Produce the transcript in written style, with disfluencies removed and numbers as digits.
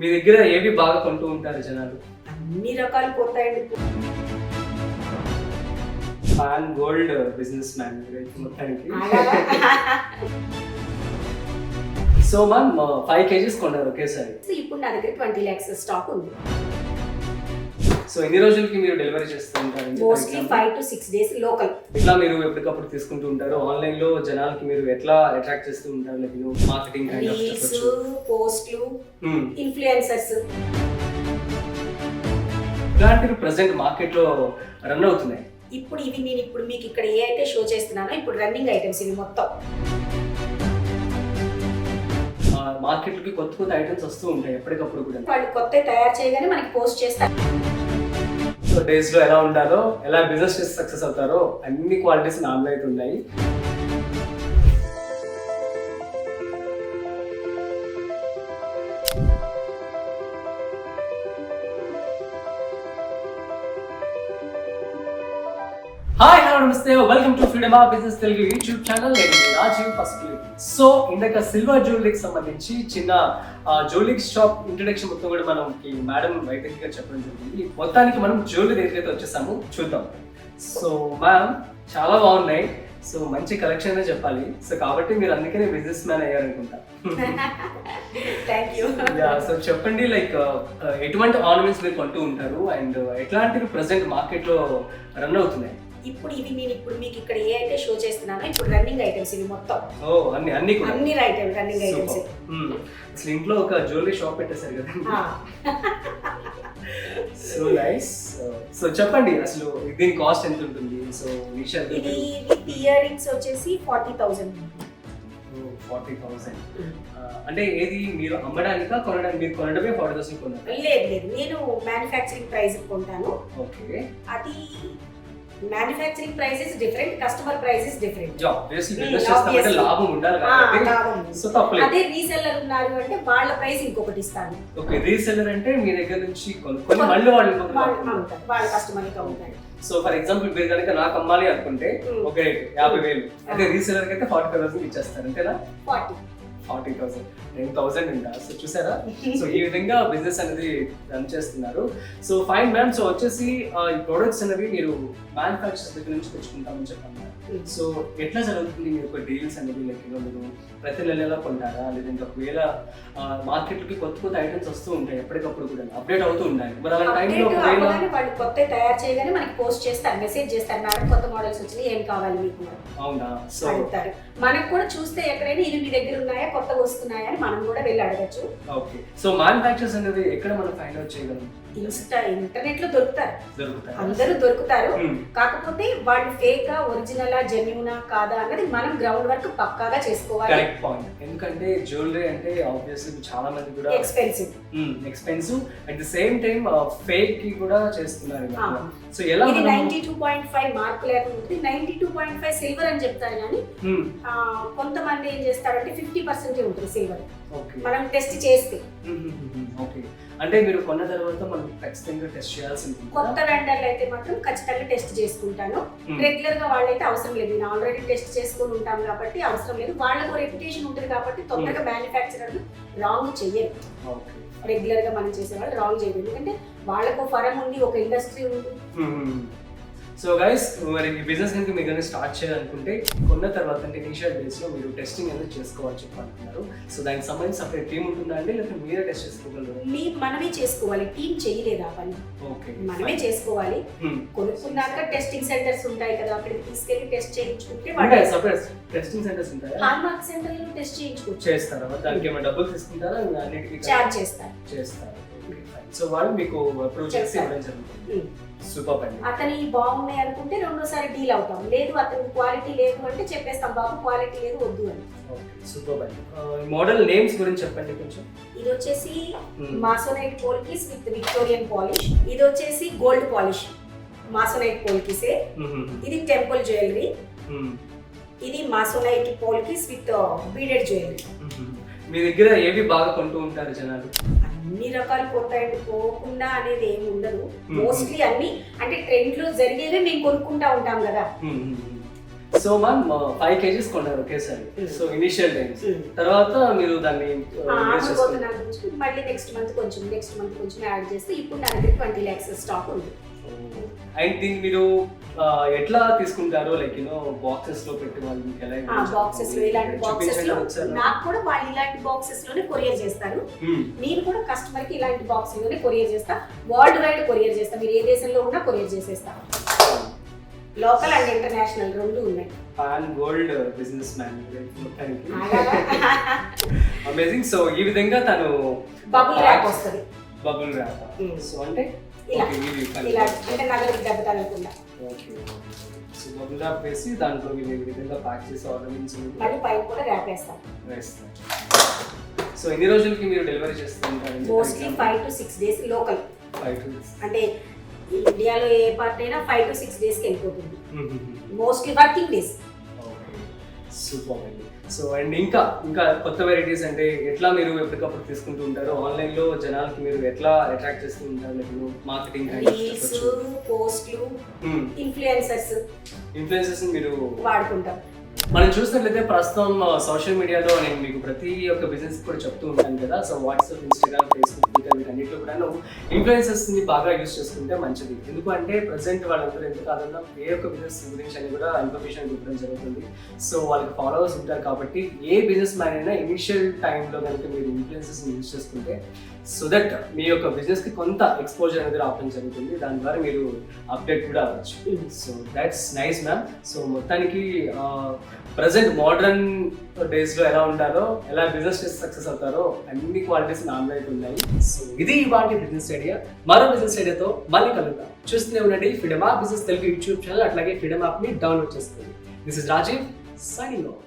మీ దగ్గర ఏవి బాగా కొంటూ ఉంటారు జనాలు? అన్ని రకాలు పోతాయండి. ఫ్యాన్ గోల్డ్ బిజినెస్ మ్యాన్ మొత్తానికి. సో మ్యామ్ 5 kgs కొన్నారు ఒకేసారి. ఇప్పుడు నా దగ్గర 20 lakhs స్టాక్ ఉంది. సో ఎన్ని రోజులకి మీరు డెలివరీ చేస్తూ ఉంటారు? Mostly 5 to 6 days local. ఇట్లా మీరు ఎప్పటికప్పుడు తీసుకుంటూ ఉంటారు. ఆన్లైన్ లో జనాలకి మీరు ఎట్లా అట్రాక్ట్ చేస్తూ ఉంటారు? Like marketing kind of reels, పోస్ట్లు, ఇన్ఫ్లుయెన్సర్స్ ఇలాంటివి ప్రెసెంట్ మార్కెట్ లో రన్ అవుతున్నాయి. ఇప్పుడు ఇవి నేను ఇప్పుడు మీకు ఇక్కడ ఏ అయితే షో చేస్తున్నానో ఇప్పుడు రన్నింగ్ ఐటమ్స్ ఇవి మొత్తం. మార్కెట్కి కొత్త కొత్త ఐటమ్స్ వస్తూ ఉంటాయి ఎప్పటికప్పుడు కూడా. వాళ్ళు కొత్త తయారు చేయగానే మనకి పోస్ట్ చేస్తారు. సో డేస్ లో ఎలా ఉండాలో, ఎలా బిజినెస్ చేసి సక్సెస్ అవుతారో అన్ని క్వాలిటీస్ నాలో అయితే ఉన్నాయి. హాయ్ హలో నమస్తే, welcome to freedom of business Telugu YouTube channel. నేను రాజీవ్ పస్పులి. సో ఇందాక సిల్వర్ జ్యువెలరీకి సంబంధించి చిన్న జ్యువెలరీ షాప్ ఇంట్రడక్షన్ మొత్తం కూడా మనం మేడం వైద్యంగా చెప్పడం జరిగింది. మొత్తానికి మనం జ్యువెలరీ దగ్గరికి వచ్చేసాము, చూద్దాం. సో మ్యామ్ చాలా బాగున్నాయి. సో మంచి కలెక్షన్ అనే చెప్పాలి. సో కాబట్టి మీరు అందుకనే బిజినెస్ మ్యాన్ అయ్యారనుకుంటా. సో చెప్పండి, లైక్ ఎటువంటి ఆర్నమెంట్స్ మీరు కొంటూ ఉంటారు అండ్ ఎట్లాంటివి ప్రెసెంట్ మార్కెట్ లో రన్ అవుతున్నాయి? ఇప్పుడు ఇవి నేను ఇప్పుడు మీకు ఇక్కడ ఏ అయితే షో చేస్తున్నానో ఇప్పుడు రన్నింగ్ ఐటమ్స్ ఇవి మొత్తం. అన్ని కూడా అన్ని రన్నింగ్ ఐటమ్స్. అసలు ఇంట్లో ఒక జ్యువెలరీ షాప్ పెట్టేశారు కదా. So nice. సో చెప్పండి అసలు దీని కాస్ట్ ఎంత ఉంటుంది? సో ఇది ఇయర్ రింగ్స్ వచ్చేసి 40,000. 40,000 అంటే ఏది మీరు అమ్మడానికా కొనడానికి? మీరు కొనడమే 40,000 కొన్నారు? లేదు, నేను మ్యానుఫ్యాక్చరింగ్ ప్రైస్ కొంటాను. ఓకే, అది manufacturing price is different, customer price is different. లాభం ఉండాలి కాబట్టి. సో తప్పలేదు. అదే రీసెల్లర్ ఉన్నారు అంటే వాళ్ళ ప్రైస్ ఇంకొకటి ఇస్తాను. ఓకే, రీసెల్లర్ అంటే మీ దగ్గర నుంచి కొనుక్కొని మళ్ళీ వాళ్ళు వాళ్ళ కస్టమర్కి అమ్ముతారు. సో ఫర్ ఎగ్జాంపుల్ మీరు కనుక నాకు అమ్మాలి అనుకుంటే ఒక రేట్ 50,000, అదే రీసెల్లర్ అయితే 45,000 ఇచ్చేస్తారు అంతేనా? 40,000 10,000 ఉంటా. సో చూసారా? సో ఈ విధంగా బిజినెస్ అనేది రన్ చేస్తున్నారు. So fine ma'am. సో వచ్చేసి ఈ ప్రొడక్ట్స్ అనేవి మీరు మ్యానుఫ్యాక్చర్స్ దగ్గర నుంచి తెచ్చుకుంటామని చెప్పాను. సో ఎట్లా జరుగుతుంది మీ యొక్క డీల్స్ అనేవి? లైక్ మీరు ప్రతి నెలలో కొంటారా, లేదంటే ఒకవేళ మార్కెట్కి కొత్త కొత్త ఐటమ్స్ వస్తూ ఉంటాయి ఎప్పటికప్పుడు కూడా అప్డేట్ అవుతూ ఉంటాయి. మరి అలా టైంలో వాళ్ళు కొత్త తయారు చేయగానే మనకి పోస్ట్ చేస్తారు, మెసేజ్ చేస్తారు, మేడం కొత్త మోడల్స్ వచ్చినాయి, ఏం కావాలి మీకు? అవునా? సో అడుగుతారు. మనకు కూడా చూస్తే ఎక్కడైనా ఇవి మీ దగ్గర ఉన్నాయా, కొత్తగా వస్తున్నాయా అని మనం కూడా వెళ్ళి అడగచ్చు. ఓకే. సో మ్యానుఫ్యాక్చర్స్ అనేది ఎక్కడ మనం ఫైండ్ అవుట్ చేయగలం? ఇంటర్నెట్ లో దొరుకుతారు, అందరూ దొరుకుతారు. కాకపోతే వాళ్ళు ఫేకా, ఒరిజినలా, జెన్యూనా కాదా అన్నది మనం గ్రౌండ్ వర్క్ పక్కాగా చేసుకోవాలి. Correct point. ఎందుకంటే జ్యువెలరీ అంటే ఆబ్వియస్లీ చాలా మంది కూడా expensive at the same time fake కి కూడా చేస్తున్నారు. సో ఎలా? ఇది 92.5 మార్క్ లేకపోతే 92.5 సిల్వర్ అని చెప్తారు, కానీ కొంతమంది ఏం చేస్తారంటే 50% ఉంటుంది సిల్వర్ మనం టెస్ట్ చేస్తే. ఓకే, అంటే మీరు కొన్న తర్వాత మనం ఖచ్చితంగా టెస్ట్ చేయాల్సి ఉంటుంది. కొత్త వెండర్లు అయితే మాత్రం ఖచ్చితంగా టెస్ట్ చేసుకుంటాను. రెగ్యులర్ గా వాళ్ళైతే అవసరం లేదు, నేను ఆల్రెడీ టెస్ట్ చేసుకుని ఉంటాం కాబట్టి అవసరం లేదు. వాళ్ళకు రెప్యుటేషన్ ఉంటుంది కాబట్టి తొందరగా మ్యానుఫ్యాక్చరర్లు రాంగ్ చెయ్యరు. రెగ్యులర్ గా మనం చేసేవాళ్ళు రాంగ్ చేయరు, ఎందుకంటే వాళ్ళకు ఫరం ఉంది, ఒక ఇండస్ట్రీ ఉంది. సో గైస్, మరి ఈ బిజినెస్ కనుక మీరు కనుక స్టార్ట్ చేయాలనుకుంటే కొన్న తర్వాత అంటే ఇనిషియల్ డేస్ లో మీరు టెస్టింగ్ అనేది చేసుకోవాలి చెప్పాలనుకున్నారు. సో దానికి సంబంధించి సపరేట్ టీమ్ ఉంటుందా అండి, లేకపోతే మీరే టెస్ట్ చేసుకోగలరు? మనమే చేసుకోవాలి, టీం చేయలేదు ఆ పని. ఓకే, మనమే చేసుకోవాలి. కొనుక్కున్నాక టెస్టింగ్ సెంటర్స్ ఉంటాయి కదా, అక్కడికి తీసుకెళ్లి టెస్ట్ చేయించుకుంటే సపరేట్ టెస్టింగ్ సెంటర్స్ ఉంటాయి. హాల్మార్క్ సెంటర్ లో టెస్ట్ చేయించుకోవచ్చు. చేస్తారా? దానికి ఏమైనా డబ్బులు తీసుకుంటారా? అన్నిటికీ చార్జ్ చేస్తారు. సో వాళ్ళు మీకు అప్రూవ్ చేసి ఇవ్వడం జరుగుతుంది. సూపర్ అండి. అతని బాగున్నాయి అనుకుంటే రెండోసారి డీల్ అవుతాం, లేదు అతని క్వాలిటీ లేదు అంటే చెప్పేస్తాం, బాబు క్వాలిటీ లేదు వద్దు అని. సూపర్ అండి. మోడల్ నేమ్స్ గురించి చెప్పండి కొంచెం. ఇది వచ్చేసి మాసోనైట్ పోల్కిస్ విత్ విక్టోరియన్ పాలిష్. ఇది వచ్చేసి గోల్డ్ పాలిష్ మాసోనైట్ పోల్కిసే. ఇది టెంపుల్ జ్యువెలరీ. ఇది మాసోనైట్ పోల్కిస్ విత్ బీడెడ్ జ్యువెలరీ. మీ దగ్గర ఏవి బాగా కొంటూ ఉంటారు జనాలు? అన్ని రకాలు పోతాయండి, పోకుండా అనేది ఏమి ఉండదు. మోస్ట్లీ అన్ని అంటే ట్రెండ్ లో జరిగేవి మేము కొనుక్కుంటా ఉంటాం కదా. సో మ్యామ్ 5 kgs కొన్నారు ఒకేసారి. సో ఇనిషియల్ టైమ్స్ తర్వాత మీరు దాన్ని ఆగిపోతున్నాను గురించి మళ్ళీ నెక్స్ట్ మంత్ కొంచెం యాడ్ చేస్తే ఇప్పుడు నా దగ్గర 20 lakhs స్టాక్ ఉంది. అండ్ దీన్ని మీరు ఎట్లా తీసుకుంటారు? లైక్ బాక్సెస్ లో పెట్టి వాళ్ళు మీకు ఎలా బాక్సెస్ లో ఇలాంటి బాక్సెస్ లో నాకు కూడా వాళ్ళు ఇలాంటి బాక్సెస్ లోనే కొరియర్ చేస్తారు. నేను కూడా కస్టమర్ కి ఇలాంటి బాక్స్ లోనే కొరియర్ చేస్తా. వరల్డ్ వైడ్ కొరియర్ చేస్తా. మీరు ఏ దేశంలో ఉన్నా కొరియర్ చేసేస్తా. లోకల్ అండ్ ఇంటర్నేషనల్ రెండు ఉన్నాయి. Pan gold business man amazing. So ఈ విధంగా తను బబుల్ ర్యాప్ వస్తుంది. బబుల్ ర్యాప్ సో అంటే ఇలా అంటే నగలకి దెబ్బ తగలకుండా సో బబుల్ ర్యాప్ వేసి దాంట్లో మీరు ఈ విధంగా ప్యాక్ చేసి ఆర్నమెంట్స్ మళ్ళీ పైన కూడా ర్యాప్ వేస్తాం. సో ఎన్ని రోజులకి మీరు డెలివరీ చేస్తుంటారు? Mostly 5 to 6 days local. 5 to 6 అంటే ఇండియాలో ఏ పార్ట్ అయినా 5 to 6 days కి వెళ్ళిపోతుంది. Mostly working days. సూపర్ అండి. సో అండ్ ఇంకా కొత్త వెరైటీస్ అంటే ఎట్లా మీరు ఎప్పటికప్పుడు తీసుకుంటూ ఉంటారు? ఆన్లైన్ లో జనాలకి మీరు ఎట్లా అట్రాక్ట్ చేస్తూ ఉంటారు? లైక్ మార్కెటింగ్ రీల్స్, పోస్ట్లు, ఇన్ఫ్లుయెన్సర్స్ మీరు వాడుకుంటాం. మనం చూసినట్లయితే ప్రస్తుతం సోషల్ మీడియాలో నేను మీకు ప్రతి ఒక్క బిజినెస్ కూడా చెప్తూ ఉంటాను కదా. So WhatsApp, Instagram, Facebook, Twitter వీటన్నిటిలో కూడా ఇన్ఫ్లుయెన్సర్స్ ని బాగా యూజ్ చేసుకుంటే మంచిది. ఎందుకంటే ప్రెసెంట్ వాళ్ళందరూ ఎంత కాదన్నా ఏ ఒక్క బిజినెస్ గురించి అని కూడా ఇన్ఫర్మేషన్ ఇవ్వడం జరుగుతుంది. సో వాళ్ళకి ఫాలోవర్స్ ఉంటారు కాబట్టి ఏ బిజినెస్ మ్యాన్ అయినా ఇనిషియల్ టైంలో కనుక మీరు ఇన్ఫ్లుయెన్సర్స్ ని యూజ్ చేసుకుంటే సో దట్ మీ యొక్క బిజినెస్ కి కొంత ఎక్స్పోజర్ అనేది రావడం జరుగుతుంది. దాని ద్వారా మీరు అప్డేట్ కూడా అవ్వచ్చు. So that's nice ma'am. So మొత్తానికి ప్రజెంట్ మోడర్న్ డేస్ లో ఎలా ఉంటారో, ఎలా బిజినెస్ చేసి సక్సెస్ అవుతారో అన్ని క్వాలిటీస్ నాలో అయితే ఉన్నాయి. సో ఇది ఇవాళ బిజినెస్ ఐడియా. మరో బిజినెస్ ఐడియాతో మళ్ళీ కలుద్దాం. చూస్తూనే ఉండండి Freedom App business Telugu YouTube channel. అట్లాగే ఫ్రీడమ్ యాప్ ని డౌన్లోడ్ చేసుకోండి. This is Rajeev signing of.